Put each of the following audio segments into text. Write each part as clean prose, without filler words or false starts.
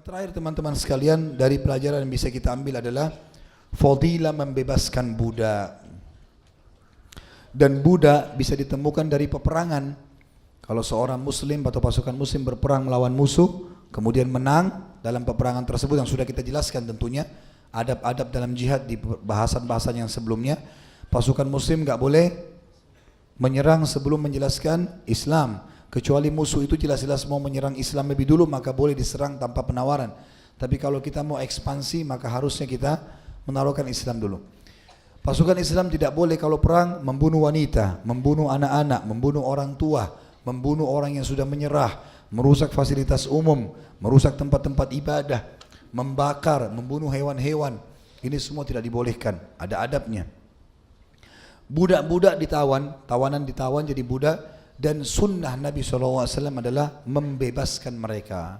terakhir teman-teman sekalian, dari pelajaran yang bisa kita ambil adalah fadilah membebaskan budak. Dan budak bisa ditemukan dari peperangan. Kalau seorang muslim atau pasukan muslim berperang melawan musuh, kemudian menang dalam peperangan tersebut yang sudah kita jelaskan tentunya, adab-adab dalam jihad di bahasan-bahasan yang sebelumnya, pasukan muslim nggak boleh menyerang sebelum menjelaskan Islam. Kecuali musuh itu jelas-jelas mau menyerang Islam lebih dulu, maka boleh diserang tanpa penawaran. Tapi kalau kita mau ekspansi, maka harusnya kita menaruhkan Islam dulu. Pasukan Islam tidak boleh kalau perang membunuh wanita, membunuh anak-anak, membunuh orang tua, membunuh orang yang sudah menyerah, merusak fasilitas umum, merusak tempat-tempat ibadah, membakar, membunuh hewan-hewan. Ini semua tidak dibolehkan, ada adabnya. Budak-budak ditawan, tawanan ditawan jadi budak. Dan sunnah Nabi SAW adalah membebaskan mereka.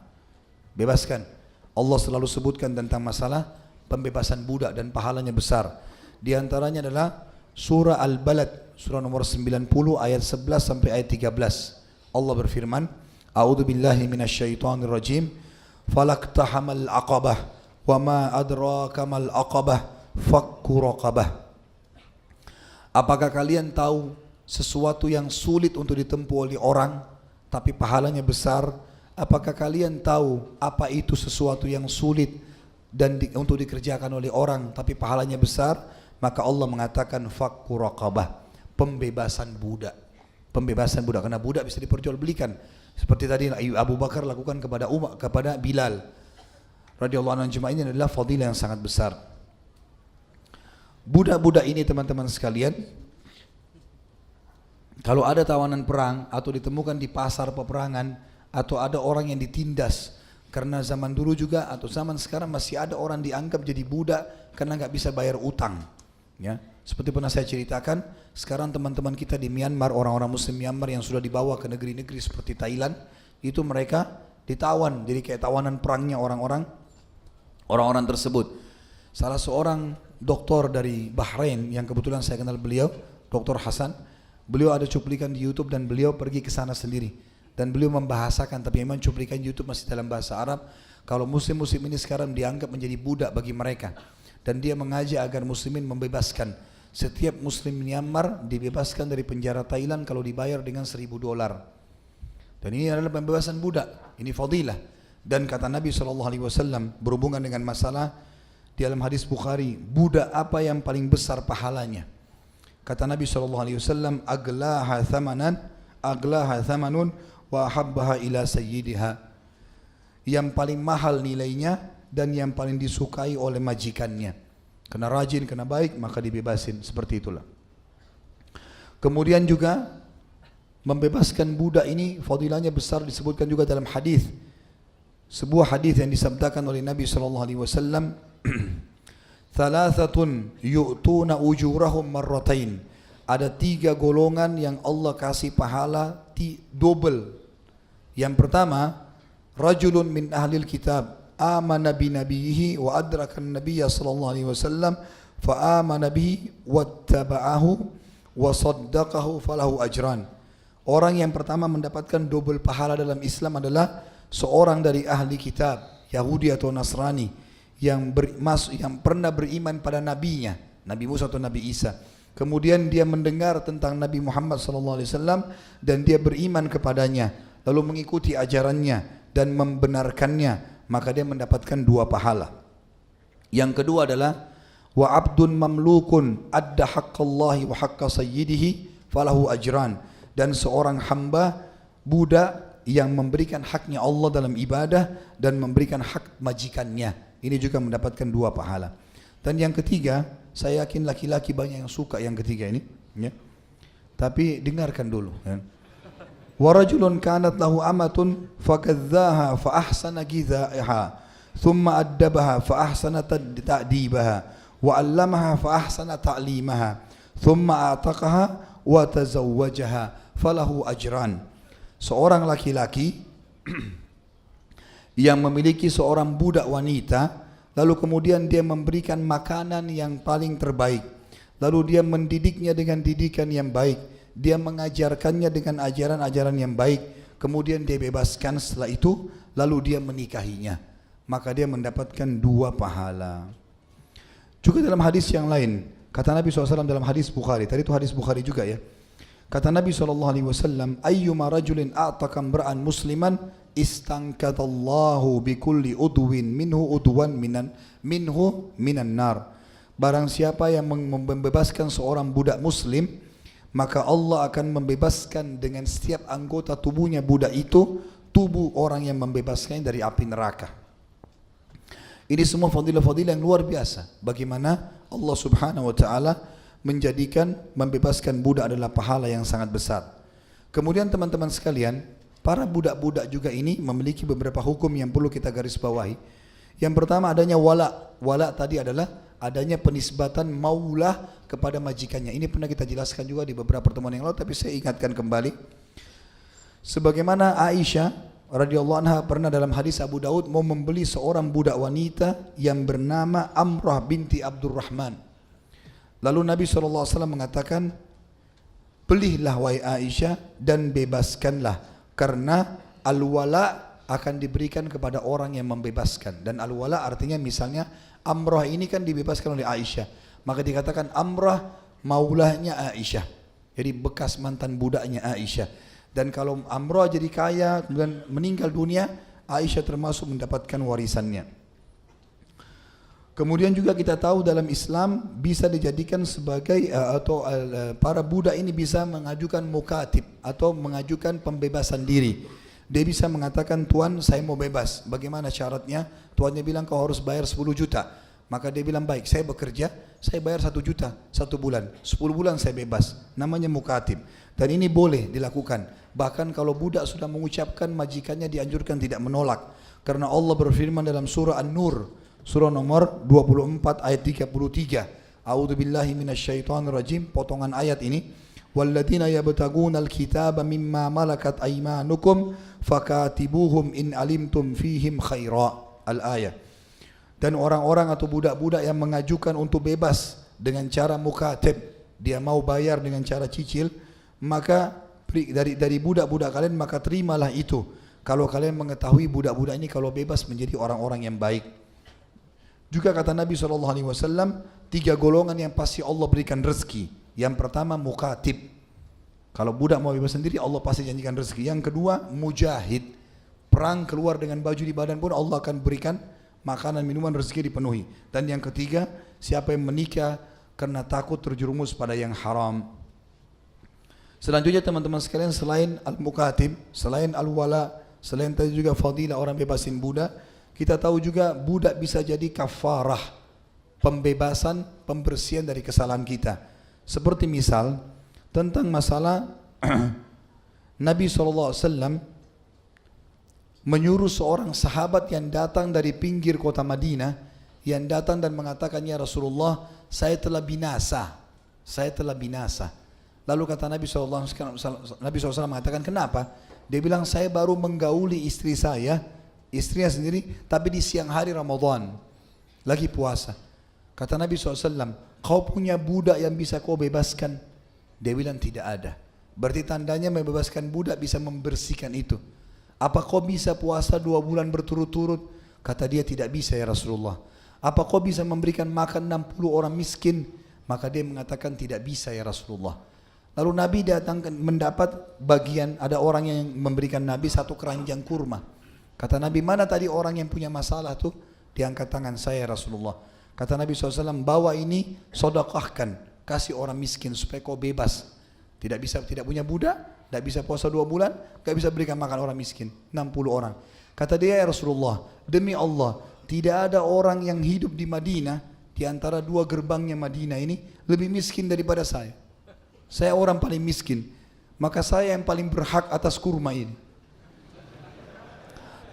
Bebaskan. Allah selalu sebutkan tentang masalah pembebasan budak dan pahalanya besar. Di antaranya adalah surah Al-Balad, surah nomor 90 ayat 11 sampai ayat 13. Allah berfirman, A'udzu billahi minasyaitonir rajim. Falaqtahamal aqabah wa ma adraka mal aqabah fakku raqabah. Apakah kalian tahu sesuatu yang sulit untuk ditempuh oleh orang tapi pahalanya besar? Apakah kalian tahu apa itu sesuatu yang sulit dan untuk dikerjakan oleh orang tapi pahalanya besar? Maka Allah mengatakan fakku raqabah, pembebasan budak. Pembebasan budak, karena budak bisa diperjualbelikan. Seperti tadi Abu Bakar lakukan kepada Bilal radhiyallahu anhu. Ini adalah fadilah yang sangat besar. Budak-budak ini teman-teman sekalian, kalau ada tawanan perang atau ditemukan di pasar peperangan, atau ada orang yang ditindas, karena zaman dulu juga atau zaman sekarang masih ada orang dianggap jadi budak karena nggak bisa bayar utang. Ya, seperti pernah saya ceritakan, sekarang teman-teman kita di Myanmar, orang-orang Muslim Myanmar yang sudah dibawa ke negeri-negeri seperti Thailand, itu mereka ditawan, jadi kayak tawanan perangnya orang-orang tersebut. Salah seorang doktor dari Bahrain yang kebetulan saya kenal beliau, Dr. Hasan. Beliau ada cuplikan di YouTube dan beliau pergi ke sana sendiri. Dan beliau membahasakan, tapi memang cuplikan YouTube masih dalam bahasa Arab. Kalau muslim-muslim ini sekarang dianggap menjadi budak bagi mereka. Dan dia mengajak agar muslimin membebaskan. Setiap muslim Myanmar dibebaskan dari penjara Thailand kalau dibayar dengan $1.000. Dan ini adalah pembebasan budak. Ini fadilah. Dan kata Nabi SAW berhubungan dengan masalah di dalam hadis Bukhari, budak apa yang paling besar pahalanya? Kata Nabi SAW, aglaha thamanun wa habbaha ila sayyidiha. Yang paling mahal nilainya dan yang paling disukai oleh majikannya. Kena rajin, kena baik, maka dibebasin. Seperti itulah. Kemudian juga membebaskan budak ini fadilahnya besar, disebutkan juga dalam hadis. Sebuah hadis yang disabdakan oleh Nabi SAW, Thalathatun yu'tuna ujurahum marratain. Ada 3 golongan yang Allah kasih pahala double. Yang pertama, rajulun min ahlil kitab amana bi nabiyhi wa adraka an-nabiyya sallallahu alaihi wasallam fa amana bihi wattaba'ahu wa saddaqahu falahu ajran. Orang yang pertama mendapatkan double pahala dalam Islam adalah seorang dari ahli kitab, Yahudi atau Nasrani, yang pernah beriman pada nabinya, Nabi Musa atau Nabi Isa. Kemudian dia mendengar tentang Nabi Muhammad SAW dan dia beriman kepadanya, lalu mengikuti ajarannya dan membenarkannya, maka dia mendapatkan 2 pahala. Yang kedua adalah wa abdun mamlukun adda haqqallahi wa haqqa sayyidihi falahu ajran. Dan seorang hamba budak yang memberikan haknya Allah dalam ibadah dan memberikan hak majikannya, ini juga mendapatkan 2 pahala. Dan yang ketiga, saya yakin laki-laki banyak yang suka yang ketiga ini, ya. Tapi dengarkan dulu, ya. Wa rajulun kanat lahu amatun fakadzaha fa ahsana ghidhaha thumma addabaha fa ahsana ta'dibaha wa 'allamaha fa ahsana ta'limaha thumma a'taqaha wa tazawwajaha falahu ajran. Seorang laki-laki yang memiliki seorang budak wanita, lalu kemudian dia memberikan makanan yang paling terbaik, lalu dia mendidiknya dengan didikan yang baik, dia mengajarkannya dengan ajaran-ajaran yang baik, kemudian dia bebaskan setelah itu, lalu dia menikahinya, maka dia mendapatkan 2 pahala. Juga dalam hadis yang lain, kata Nabi SAW dalam hadis Bukhari, tadi itu hadis Bukhari juga ya. Kata Nabi SAW, ayyuma rajulin a'taka imra'an musliman istankadallahu bikulli udwin minhu udwan minan nar. Barang siapa yang membebaskan seorang budak muslim, maka Allah akan membebaskan dengan setiap anggota tubuhnya budak itu, tubuh orang yang membebaskannya dari api neraka. Ini semua fadilah-fadilah yang luar biasa. Bagaimana Allah subhanahu wa ta'ala menjadikan membebaskan budak adalah pahala yang sangat besar. Kemudian teman-teman sekalian, para budak-budak juga ini memiliki beberapa hukum yang perlu kita garis bawahi. Yang pertama adanya wala. Wala tadi adalah adanya penisbatan maulah kepada majikannya. Ini pernah kita jelaskan juga di beberapa pertemuan yang lalu, tapi saya ingatkan kembali. Sebagaimana Aisyah radhiyallahu anha pernah dalam hadis Abu Daud mau membeli seorang budak wanita yang bernama Amrah binti Abdurrahman. Lalu Nabi SAW mengatakan, belilah wahai Aisyah dan bebaskanlah, karena al-wala akan diberikan kepada orang yang membebaskan. Dan al-wala artinya misalnya Amrah ini kan dibebaskan oleh Aisyah, maka dikatakan Amrah maulahnya Aisyah, jadi bekas mantan budaknya Aisyah. Dan kalau Amrah jadi kaya kemudian meninggal dunia, Aisyah termasuk mendapatkan warisannya. Kemudian juga kita tahu dalam Islam bisa dijadikan sebagai para budak ini bisa mengajukan mukatib atau mengajukan pembebasan diri. Dia bisa mengatakan, Tuan saya mau bebas, bagaimana syaratnya? Tuannya bilang kau harus bayar 10 juta. Maka dia bilang baik, saya bekerja, saya bayar 1 juta 1 bulan, 10 bulan saya bebas. Namanya mukatib. Dan ini boleh dilakukan. Bahkan kalau budak sudah mengucapkan, majikannya dianjurkan tidak menolak. Karena Allah berfirman dalam surah An-Nur, surah nomor 24 ayat 33. A'udzubillahi minasyaitonirrajim, potongan ayat ini. Walladzina yabtagunal kitaba mimma malakat aymanukum fakatibuhum in alimtum fihim khaira. Al-ayah. Dan orang-orang atau budak-budak yang mengajukan untuk bebas dengan cara mukatib, dia mau bayar dengan cara cicil, maka dari budak-budak kalian maka terimalah itu. Kalau kalian mengetahui budak-budak ini kalau bebas menjadi orang-orang yang baik. Juga kata Nabi SAW, 3 golongan yang pasti Allah berikan rezeki. Yang pertama mukatib. Kalau budak mau bebas sendiri, Allah pasti janjikan rezeki. Yang kedua mujahid. Perang keluar dengan baju di badan pun Allah akan berikan makanan, minuman, rezeki dipenuhi. Dan yang ketiga, siapa yang menikah karena takut terjerumus pada yang haram. Selanjutnya teman-teman sekalian, selain al-mukatib, selain al-wala, selain tadi juga fadilah orang bebasin budak, kita tahu juga budak bisa jadi kafarah, pembebasan, pembersihan dari kesalahan kita. Seperti misal tentang masalah Nabi SAW menyuruh seorang sahabat yang datang dari pinggir kota Madinah, yang datang dan mengatakan, ya Rasulullah, saya telah binasa, saya telah binasa. Lalu kata Nabi SAW mengatakan, kenapa? Dia bilang, saya baru menggauli istri saya, istrinya sendiri, tapi di siang hari Ramadan, lagi puasa. Kata Nabi SAW, kau punya budak yang bisa kau bebaskan? Dia bilang tidak ada. Berarti tandanya membebaskan budak bisa membersihkan itu. Apa kau bisa puasa 2 bulan berturut-turut? Kata dia tidak bisa ya Rasulullah. Apa kau bisa memberikan makan 60 orang miskin? Maka dia mengatakan tidak bisa ya Rasulullah. Lalu Nabi datang mendapat bagian, ada orang yang memberikan Nabi 1 keranjang kurma. Kata Nabi, mana tadi orang yang punya masalah tuh? Diangkat tangan saya Rasulullah. Kata Nabi SAW, bawa ini sedekahkan, kasih orang miskin supaya kau bebas. Tidak punya budak, tidak bisa puasa 2 bulan, tidak bisa berikan makan orang miskin, 60 orang. Kata dia, ya Rasulullah, demi Allah, tidak ada orang yang hidup di Madinah, di antara 2 gerbangnya Madinah ini, lebih miskin daripada saya. Saya orang paling miskin, maka saya yang paling berhak atas kurma ini.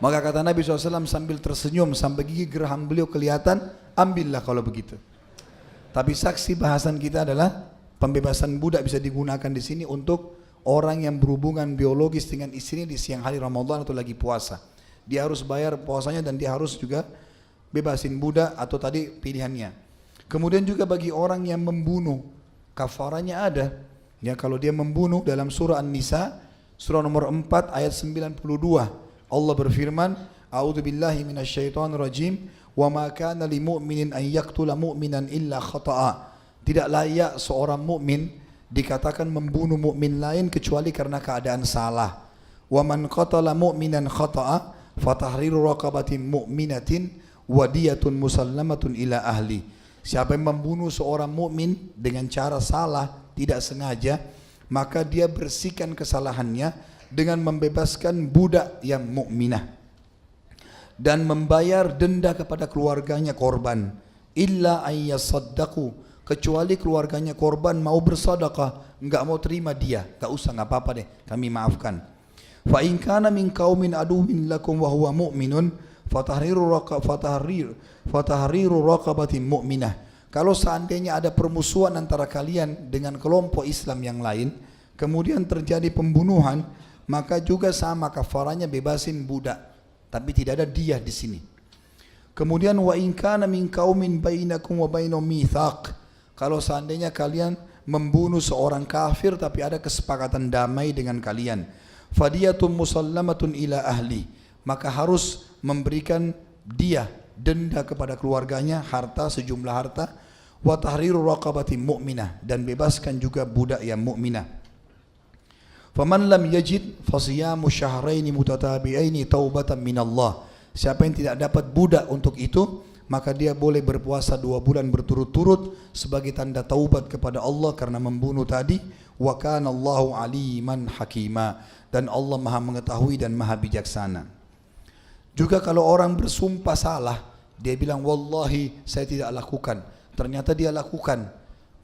Maka kata Nabi SAW sambil tersenyum sampai gigi geraham beliau kelihatan, ambillah kalau begitu. Tapi saksi bahasan kita adalah pembebasan budak bisa digunakan di sini untuk orang yang berhubungan biologis dengan istrinya di siang hari Ramadan atau lagi puasa. Dia harus bayar puasanya dan dia harus juga bebasin budak atau tadi pilihannya. Kemudian juga bagi orang yang membunuh, kafaranya ada. Ya, kalau dia membunuh dalam surah An-Nisa, surah nomor 4 ayat 92. Allah berfirman, A'udzubillahi minasyaitonirrajim. Wa ma kana lil mu'minin an yaqtula mu'minan illa khata'a. Tidak layak seorang mukmin dikatakan membunuh mukmin lain kecuali karena keadaan salah. Wa man qatala mu'minan khata'a fatahriru raqabatin mu'minatin wadiyatun musallamatun ila ahli. Siapa yang membunuh seorang mukmin dengan cara salah, tidak sengaja, maka dia bersihkan kesalahannya dengan membebaskan budak yang mukminah dan membayar denda kepada keluarganya korban. Illa ayyasaddaqu, kecuali keluarganya korban mau bersedekah, enggak mau terima dia, enggak usah, enggak apa-apa deh, kami maafkan. Fa in kana min qaumin aduwwin lakum wa huwa mu'minun fatahriru raqabatin mu'minah. Kalau seandainya ada permusuhan antara kalian dengan kelompok Islam yang lain, kemudian terjadi pembunuhan, maka juga sama kafaranya bebasin budak, tapi tidak ada dia di sini. Kemudian wa in kana min qaumin bainakum wa bainahum mitsaq, kalau seandainya kalian membunuh seorang kafir tapi ada kesepakatan damai dengan kalian, fadiyatun musallamatun ila ahli, maka harus memberikan dia denda kepada keluarganya, harta, sejumlah harta, wa tahriru raqabatin mu'minah, dan bebaskan juga budak yang mukminah. Faman lam yajid fasiyamu syahraini mutatabi'aini taubatan minallah. Siapa yang tidak dapat budak untuk itu, maka dia boleh berpuasa 2 bulan berturut-turut sebagai tanda taubat kepada Allah karena membunuh tadi. Wa kana Allahu aliman hakima, dan Allah Maha mengetahui dan Maha bijaksana. Juga kalau orang bersumpah salah, dia bilang wallahi saya tidak lakukan, ternyata dia lakukan,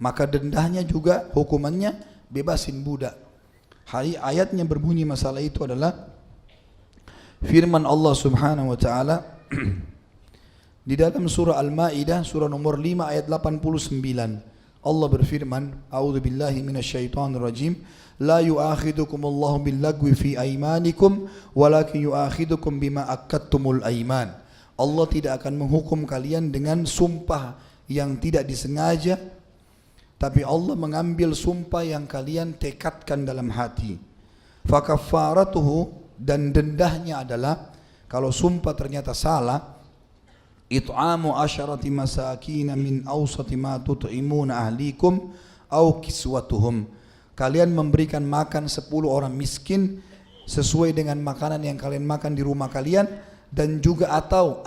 maka dendanya juga hukumannya bebasin budak. Ayatnya berbunyi masalah itu adalah firman Allah Subhanahu wa taala di dalam surah Al-Maidah surah nomor 5 ayat 89. Allah berfirman, a'udzubillahi minasyaitonirrajim, la yu'akhidukumullahu billagwi fi aimanikum walakin yu'akhidukum bima aqadtumul aiman. Allah tidak akan menghukum kalian dengan sumpah yang tidak disengaja, tapi Allah mengambil sumpah yang kalian tekadkan dalam hati. Fakaffaratuhu, dan dendahnya adalah kalau sumpah ternyata salah, it'amu asyarati masakin min awsati ma tut'imuna ahlikum au kiswatuhum. Kalian memberikan makan 10 orang miskin sesuai dengan makanan yang kalian makan di rumah kalian, dan juga atau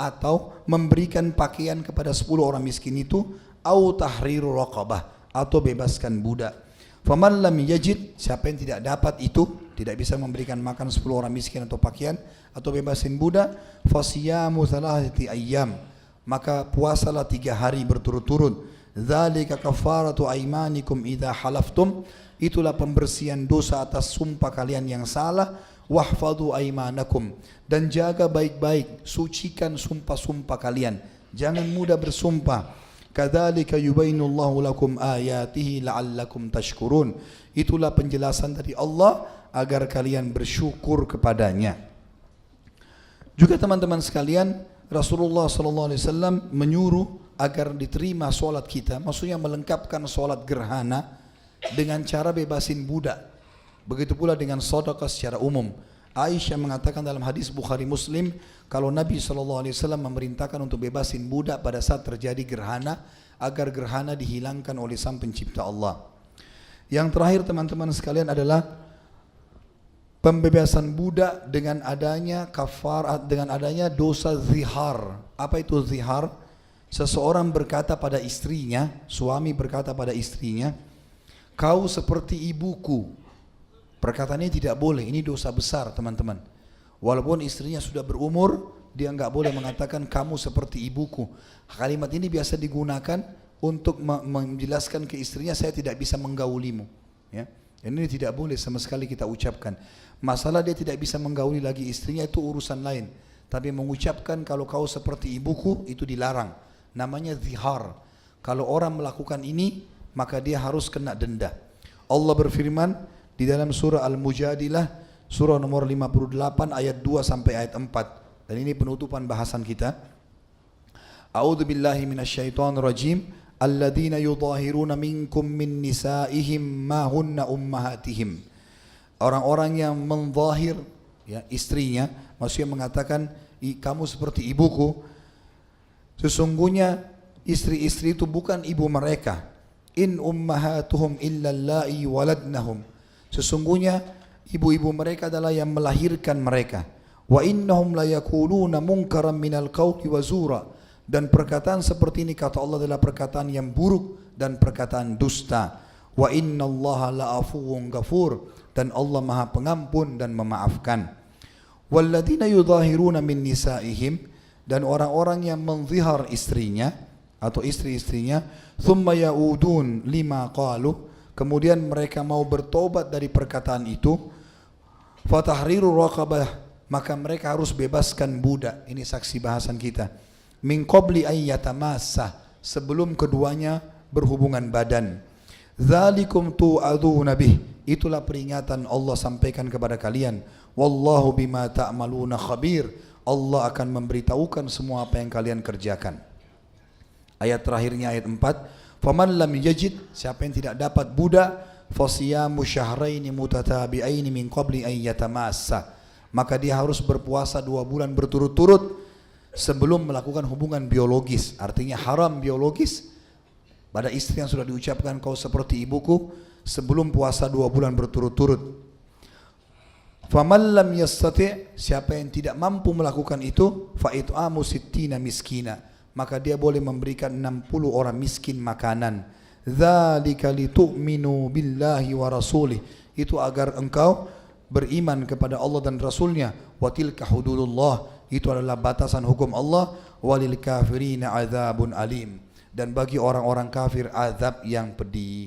memberikan pakaian kepada 10 orang miskin itu, au tahriru raqabah, atau bebaskan budak. Faman lam yajid, siapa yang tidak dapat itu, tidak bisa memberikan makan 10 orang miskin atau pakaian atau bebasin budak, fasiyamu thalathati ayyam, maka puasalah 3 hari berturut-turut. Dzalika kafaratu aimanikum idza halaftum, itulah pembersihan dosa atas sumpah kalian yang salah. Wahfadhu aimanakum, dan jaga baik-baik, sucikan sumpah-sumpah kalian, jangan mudah bersumpah. Kadzalika yubainullahu lakum ayatihi la'allakum tashkurun, itulah penjelasan dari Allah agar kalian bersyukur kepadanya. Juga teman-teman sekalian, Rasulullah SAW menyuruh agar diterima solat kita, maksudnya melengkapkan solat gerhana dengan cara bebasin budak. Begitu pula dengan sedekah secara umum. Aisyah mengatakan dalam hadis Bukhari Muslim, kalau Nabi SAW memerintahkan untuk bebasin budak pada saat terjadi gerhana, agar gerhana dihilangkan oleh Sang Pencipta Allah. Yang terakhir teman-teman sekalian adalah pembebasan budak dengan adanya kafarat, dengan adanya dosa zihar. Apa itu zihar? Seseorang berkata pada istrinya, suami berkata pada istrinya, kau seperti ibuku. Perkataan ini tidak boleh, ini dosa besar teman-teman. Walaupun istrinya sudah berumur, dia enggak boleh mengatakan kamu seperti ibuku. Kalimat ini biasa digunakan untuk menjelaskan ke istrinya, saya tidak bisa menggaulimu. Ya, ini tidak boleh sama sekali kita ucapkan. Masalah dia tidak bisa menggauli lagi istrinya itu urusan lain. Tapi mengucapkan kalau kau seperti ibuku itu dilarang. Namanya zihar. Kalau orang melakukan ini, maka dia harus kena denda. Allah berfirman di dalam surah Al-Mujadilah, surah nomor 58 ayat 2 sampai ayat 4. Dan ini penutupan bahasan kita. A'udzu billahi minasyaitonir rajim. Alladzina yudhahiruna minkum min nisaihim ma hunna ummahatihim. Orang-orang yang menzahir ya istrinya, maksudnya mengatakan kamu seperti ibuku. Sesungguhnya istri-istri itu bukan ibu mereka. In ummahatuhum illa allai waladnahum. Sesungguhnya ibu-ibu mereka adalah yang melahirkan mereka. Wa innahum la yaquluna munkaran minal qawli wa zura. Dan perkataan seperti ini kata Allah adalah perkataan yang buruk dan perkataan dusta. Wa innallaha la'afuwun ghafur. Dan Allah Maha Pengampun dan memaafkan. Walladzina yudhahiruna min nisaihim. Dan orang-orang yang menzihar istrinya atau istri-istrinya, thumma yaudun lima qalu, kemudian mereka mau bertobat dari perkataan itu, fatahriru raqabah, maka mereka harus bebaskan budak. Ini saksi bahasan kita. Min qabli ay yatamassa, sebelum keduanya berhubungan badan. Dzalikum tu'adzuna bih, itulah peringatan Allah sampaikan kepada kalian. Wallahu bima ta'maluna khabir, Allah akan memberitahukan semua apa yang kalian kerjakan. Ayat terakhirnya ayat 4, faman lam yajid, siapa yang tidak dapat budak, fasiyamu syahraini mutatabi'aini min qabli an yatamassa, maka dia harus berpuasa 2 bulan berturut-turut sebelum melakukan hubungan biologis. Artinya haram biologis pada istri yang sudah diucapkan kau seperti ibuku sebelum puasa 2 bulan berturut-turut. Faman lam yastati', siapa yang tidak mampu melakukan itu, fa it'amu sittina miskina, maka dia boleh memberikan 60 orang miskin makanan. Dzalika litu'minu billahi wa rasulih, itu agar engkau beriman kepada Allah dan Rasulnya. Wa tilka hududullah, itu adalah batasan hukum Allah. Walil kafirina adzabun alim, dan bagi orang-orang kafir azab yang pedih.